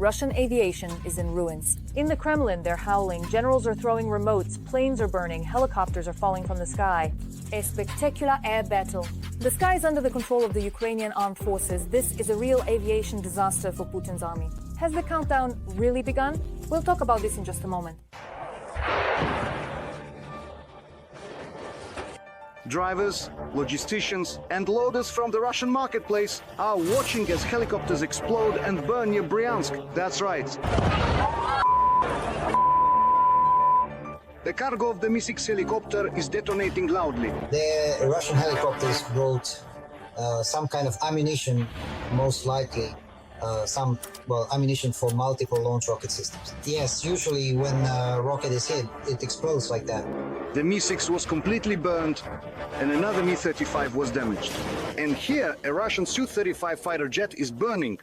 Russian aviation is in ruins. In the Kremlin, they're howling, generals are throwing remotes, planes are burning, helicopters are falling from the sky. A spectacular air battle. The sky is under the control of the Ukrainian Armed Forces. This is a real aviation disaster for Putin's army. Has the countdown really begun? We'll talk about this in just a moment. Drivers, logisticians, and loaders from the Russian marketplace are watching as helicopters explode and burn near Bryansk. That's right. The cargo of the Mi-6 helicopter is detonating loudly. The Russian helicopters brought some kind of ammunition, most likely. Ammunition for multiple launch rocket systems. Yes, usually when a rocket is hit, it explodes like that. The Mi-6 was completely burned, and another Mi-35 was damaged. And here, a Russian Su-35 fighter jet is burning.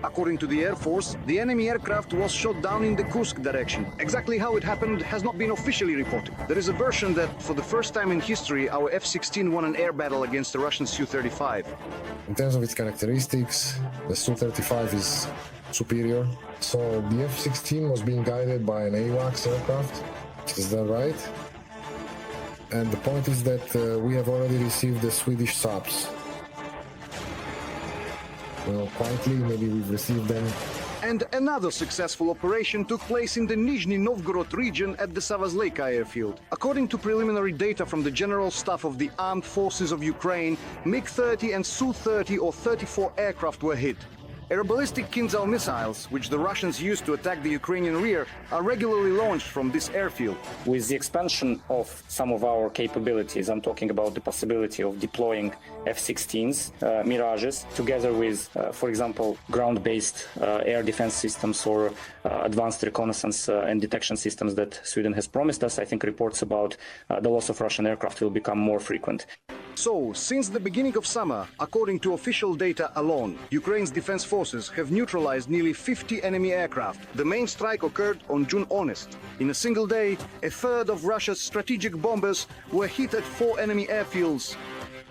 According to the Air Force, the enemy aircraft was shot down in the Kursk direction. Exactly how it happened has not been officially reported. There is a version that, for the first time in history, our F-16 won an air battle against the Russian Su-35. In terms of its characteristics, the Su-35 is superior. So the F-16 was being guided by an AWACS aircraft. Is that right? And the point is that we have already received the Swedish subs. Well, quietly, maybe we've received them. And another successful operation took place in the Nizhny Novgorod region at the Savazleyka airfield. According to preliminary data from the General Staff of the Armed Forces of Ukraine, MiG-30 and Su-30 or 34 aircraft were hit. Aeroballistic Kinzhal missiles, which the Russians used to attack the Ukrainian rear, are regularly launched from this airfield. With the expansion of some of our capabilities, I'm talking about the possibility of deploying F-16s, Mirages, together with, for example, ground-based air defense systems or advanced reconnaissance and detection systems that Sweden has promised us. I think reports about the loss of Russian aircraft will become more frequent. So, since the beginning of summer, according to official data alone, Ukraine's defense forces have neutralized nearly 50 enemy aircraft. The main strike occurred on June honest. In a single day, a third of Russia's strategic bombers were hit at 4 enemy airfields.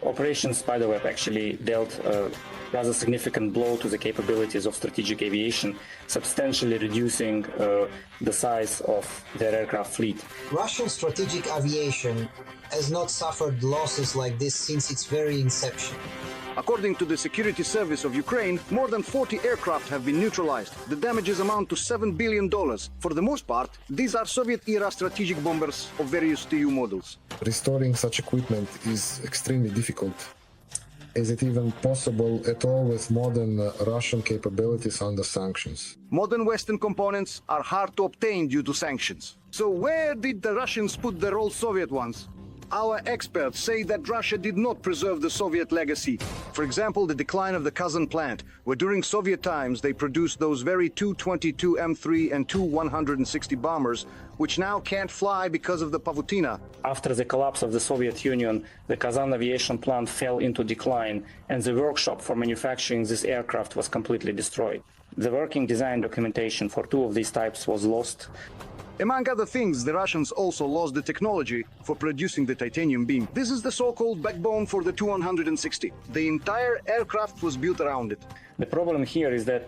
Operation Spiderweb actually dealt a rather significant blow to the capabilities of strategic aviation, substantially reducing the size of their aircraft fleet. Russian strategic aviation has not suffered losses like this since its very inception. According to the Security Service of Ukraine, more than 40 aircraft have been neutralized. The damages amount to $7 billion. For the most part, these are Soviet-era strategic bombers of various Tu models. Restoring such equipment is extremely difficult. Is it even possible at all with modern Russian capabilities under sanctions? Modern Western components are hard to obtain due to sanctions. So where did the Russians put their old Soviet ones? Our experts say that Russia did not preserve the Soviet legacy. For example, the decline of the Kazan plant, where during Soviet times they produced those very Tu-22 M3 and Tu-160 bombers, which now can't fly because of the Pavutina. After the collapse of the Soviet Union, the Kazan aviation plant fell into decline, and the workshop for manufacturing this aircraft was completely destroyed. The working design documentation for 2 of these types was lost. Among other things, the Russians also lost the technology for producing the titanium beam. This is the so-called backbone for the Tu-160. The entire aircraft was built around it. The problem here is that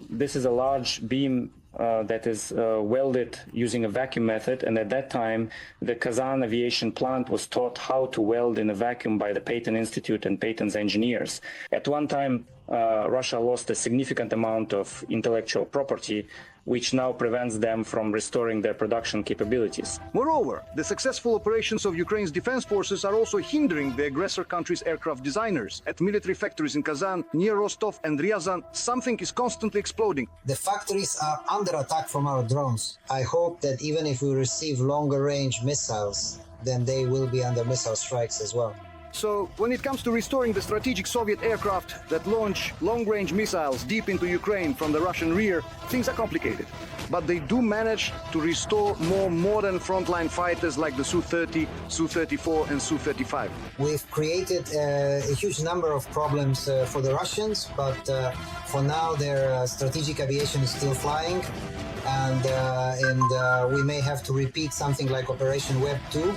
this is a large beam that is welded using a vacuum method, and at that time the Kazan aviation plant was taught how to weld in a vacuum by the Patton Institute and Patton's engineers. At one time, Russia lost a significant amount of intellectual property, which now prevents them from restoring their production capabilities. Moreover, the successful operations of Ukraine's defense forces are also hindering the aggressor country's aircraft designers. At military factories in Kazan, near Rostov and Ryazan, something is constantly exploding. The factories are under attack from our drones. I hope that even if we receive longer range missiles, then they will be under missile strikes as well. So, when it comes to restoring the strategic Soviet aircraft that launch long-range missiles deep into Ukraine from the Russian rear, things are complicated. But they do manage to restore more modern frontline fighters like the Su-30, Su-34 and Su-35. We've created a huge number of problems for the Russians, but for now their strategic aviation is still flying, and we may have to repeat something like Operation Web 2.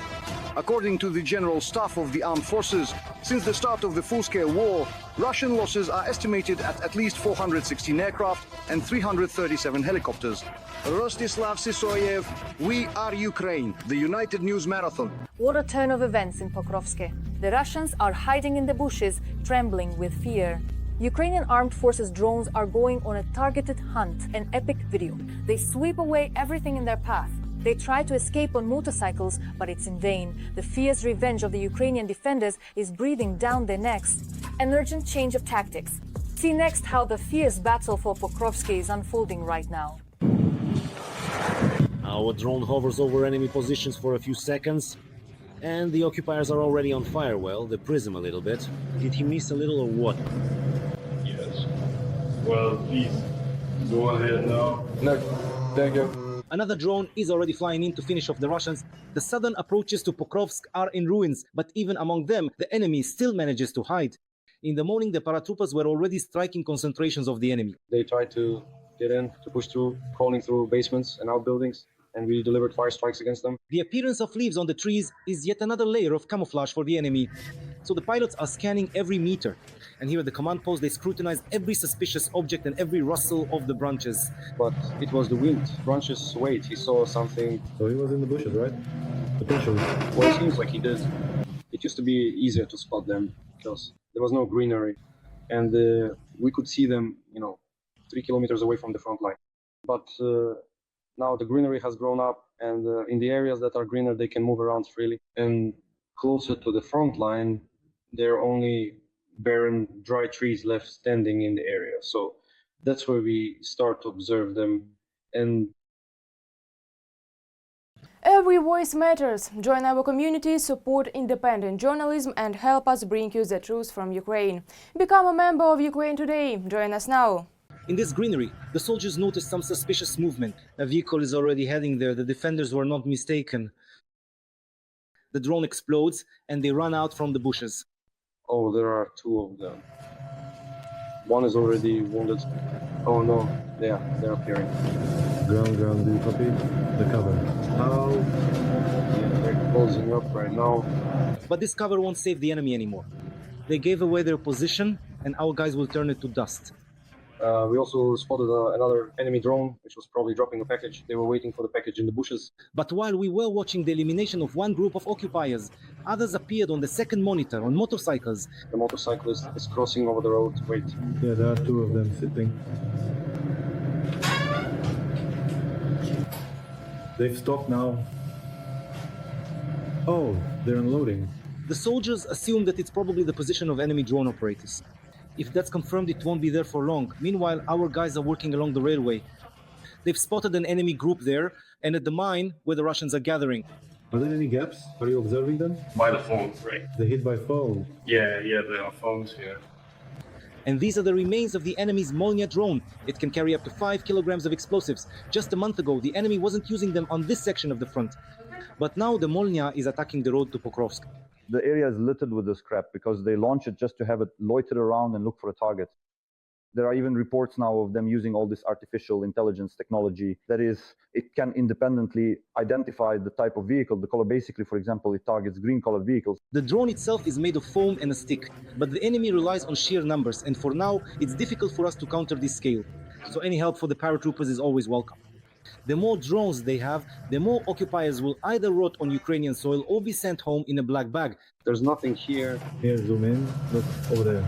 According to the General Staff of the Armed Forces, since the start of the full-scale war, Russian losses are estimated at least 416 aircraft and 337 helicopters. Rostislav Sisoyev, We Are Ukraine, the United News Marathon. What a turn of events in Pokrovsk. The Russians are hiding in the bushes, trembling with fear. Ukrainian Armed Forces drones are going on a targeted hunt, an epic video. They sweep away everything in their path. They try to escape on motorcycles, but it's in vain. The fierce revenge of the Ukrainian defenders is breathing down their necks. An urgent change of tactics. See next how the fierce battle for Pokrovsk is unfolding right now. Our drone hovers over enemy positions for a few seconds, and the occupiers are already on fire. Well, they prism a little bit. Did he miss a little or what? Yes. Well, please, go ahead now. No, thank you. Another drone is already flying in to finish off the Russians. The southern approaches to Pokrovsk are in ruins, but even among them, the enemy still manages to hide. In the morning, the paratroopers were already striking concentrations of the enemy. They tried to get in, to push through, crawling through basements and outbuildings, and we delivered fire strikes against them. The appearance of leaves on the trees is yet another layer of camouflage for the enemy. So the pilots are scanning every meter. And here at the command post, they scrutinize every suspicious object and every rustle of the branches. But it was the wind. Branches swayed. He saw something. So he was in the bushes, right? Potentially. Well, it seems like he did. It used to be easier to spot them because there was no greenery. And we could see them, 3 kilometers away from the front line. But now the greenery has grown up, and in the areas that are greener, they can move around freely. And closer to the front line, there are only barren, dry trees left standing in the area. So that's where we start to observe them. And Every voice matters. Join our community, support independent journalism and help us bring you the truth from Ukraine. Become a member of Ukraine Today. Join us now. In this greenery, the soldiers noticed some suspicious movement. A vehicle is already heading there. The defenders were not mistaken. The drone explodes and they run out from the bushes. oh, there are two of them. One is already wounded. Oh no, they're appearing. Ground, do you copy? The cover. How? Yeah, they're closing up right now. But this cover won't save the enemy anymore. They gave away their position and our guys will turn it to dust. We also spotted another enemy drone, which was probably dropping a package. They were waiting for the package in the bushes. But while we were watching the elimination of one group of occupiers, others appeared on the second monitor on motorcycles. The motorcyclist is crossing over the road. Wait. Yeah, there are two of them sitting. They've stopped now. Oh, they're unloading. The soldiers assume that it's probably the position of enemy drone operators. If that's confirmed, it won't be there for long. Meanwhile, our guys are working along the railway. They've spotted an enemy group there and at the mine where the Russians are gathering. Are there any gaps? Are you observing them? By the phone, right? They hit by phone. Yeah, there are phones here. And these are the remains of the enemy's Molnya drone. It can carry up to 5 kilograms of explosives. Just a month ago, the enemy wasn't using them on this section of the front. But now the Molnya is attacking the road to Pokrovsk. The area is littered with the scrap because they launch it just to have it loiter around and look for a target. There are even reports now of them using all this artificial intelligence technology. That is, it can independently identify the type of vehicle, the color. Basically, for example, it targets green-colored vehicles. The drone itself is made of foam and a stick, but the enemy relies on sheer numbers, and for now, it's difficult for us to counter this scale. So any help for the paratroopers is always welcome. The more drones they have, the more occupiers will either rot on Ukrainian soil or be sent home in a black bag. There's nothing here. Here, zoom in. Look over there.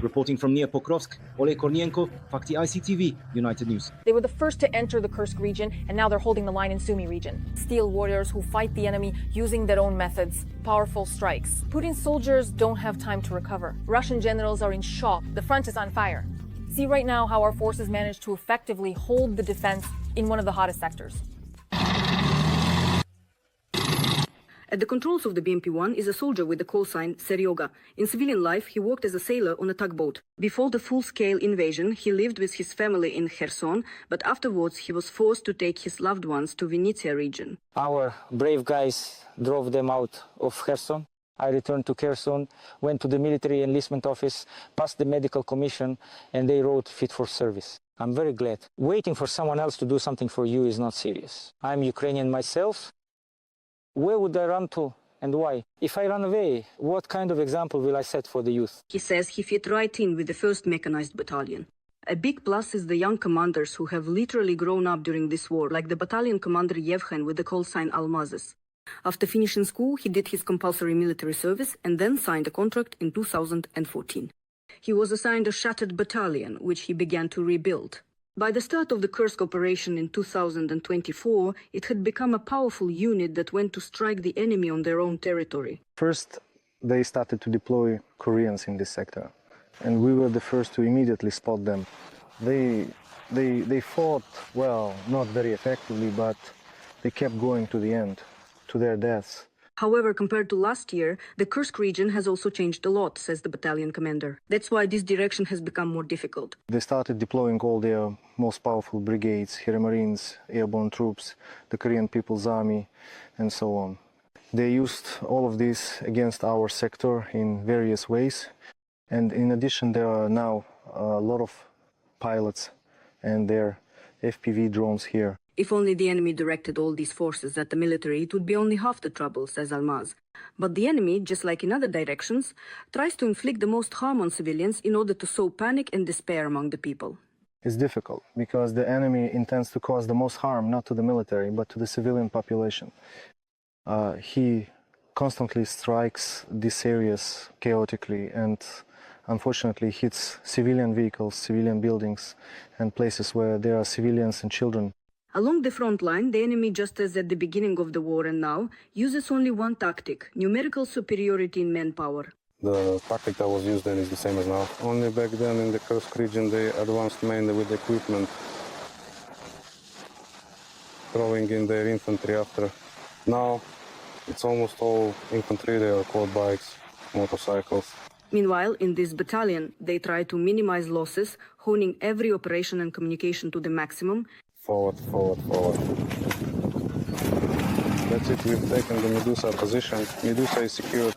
Reporting from near Pokrovsk, Oleg Kornienko, Fakti ICTV, United News. They were the first to enter the Kursk region, and now they're holding the line in Sumy region. Steel warriors who fight the enemy using their own methods, powerful strikes. Putin's soldiers don't have time to recover. Russian generals are in shock. The front is on fire. See right now how our forces managed to effectively hold the defense in one of the hottest sectors. At the controls of the BMP-1 is a soldier with the call sign Seryoga. In civilian life, he worked as a sailor on a tugboat. Before the full-scale invasion, he lived with his family in Kherson, but afterwards he was forced to take his loved ones to Vinnytsia region. Our brave guys drove them out of Kherson. I returned to Kherson, went to the military enlistment office, passed the medical commission, and they wrote fit for service. I'm very glad. Waiting for someone else to do something for you is not serious. I'm Ukrainian myself. where would I run to and why? If I run away, what kind of example will I set for the youth? He says he fit right in with the 1st Mechanized Battalion. A big plus is the young commanders who have literally grown up during this war, like the battalion commander Yevhen with the call sign Almazes. After finishing school, he did his compulsory military service and then signed a contract in 2014. He was assigned a shattered battalion, which he began to rebuild. By the start of the Kursk operation in 2024, it had become a powerful unit that went to strike the enemy on their own territory. First, they started to deploy Koreans in this sector, and we were the first to immediately spot them. They fought, well, not very effectively, but they kept going to the end, to their deaths. However, compared to last year, the Kursk region has also changed a lot, says the battalion commander. That's why this direction has become more difficult. They started deploying all their most powerful brigades, Hero Marines, airborne troops, the Korean People's Army, and so on. They used all of this against our sector in various ways. And in addition, there are now a lot of pilots and their FPV drones here. If only the enemy directed all these forces at the military, it would be only half the trouble, says Almaz. But the enemy, just like in other directions, tries to inflict the most harm on civilians in order to sow panic and despair among the people. It's difficult because the enemy intends to cause the most harm not to the military but to the civilian population. He constantly strikes these areas chaotically and unfortunately hits civilian vehicles, civilian buildings and places where there are civilians and children. Along the front line, the enemy, just as at the beginning of the war and now, uses only one tactic: numerical superiority in manpower. The tactic that was used then is the same as now. Only back then in the Kursk region they advanced mainly with equipment, throwing in their infantry after. Now it's almost all infantry, they are quad bikes, motorcycles. Meanwhile, in this battalion, they try to minimize losses, honing every operation and communication to the maximum. Forward, forward, forward. That's it, we've taken the Medusa position. Medusa is secured.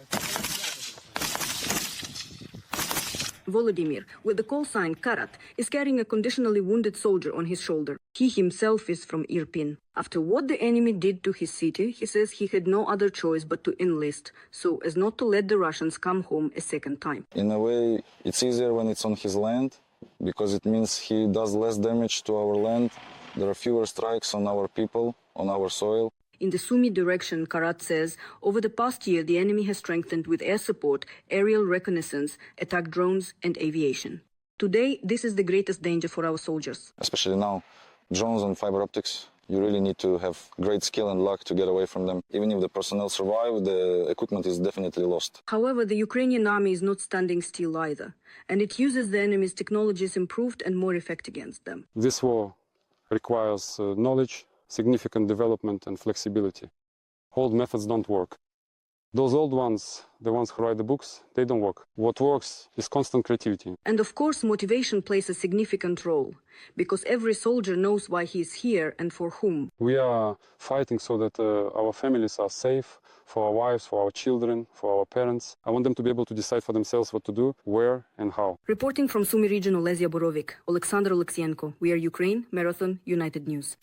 Volodymyr, with the call sign Karat, is carrying a conditionally wounded soldier on his shoulder. He himself is from Irpin. After what the enemy did to his city, he says he had no other choice but to enlist, so as not to let the Russians come home a second time. In a way, it's easier when it's on his land, because it means he does less damage to our land. There are fewer strikes on our people, on our soil. In the Sumy direction, Karat says, over the past year, the enemy has strengthened with air support, aerial reconnaissance, attack drones, and aviation. Today, this is the greatest danger for our soldiers. Especially now, drones and fiber optics, you really need to have great skill and luck to get away from them. Even if the personnel survive, the equipment is definitely lost. However, the Ukrainian army is not standing still either, and it uses the enemy's technologies improved and more effective against them. This war requires knowledge, significant development and flexibility. Old methods don't work. Those old ones, the ones who write the books, they don't work. What works is constant creativity. And of course, motivation plays a significant role, because every soldier knows why he is here and for whom. We are fighting so that our families are safe, for our wives, for our children, for our parents. I want them to be able to decide for themselves what to do, where and how. Reporting from Sumy region, Olesya Borovik, Alexander Oleksienko. We are Ukraine, Marathon, United News.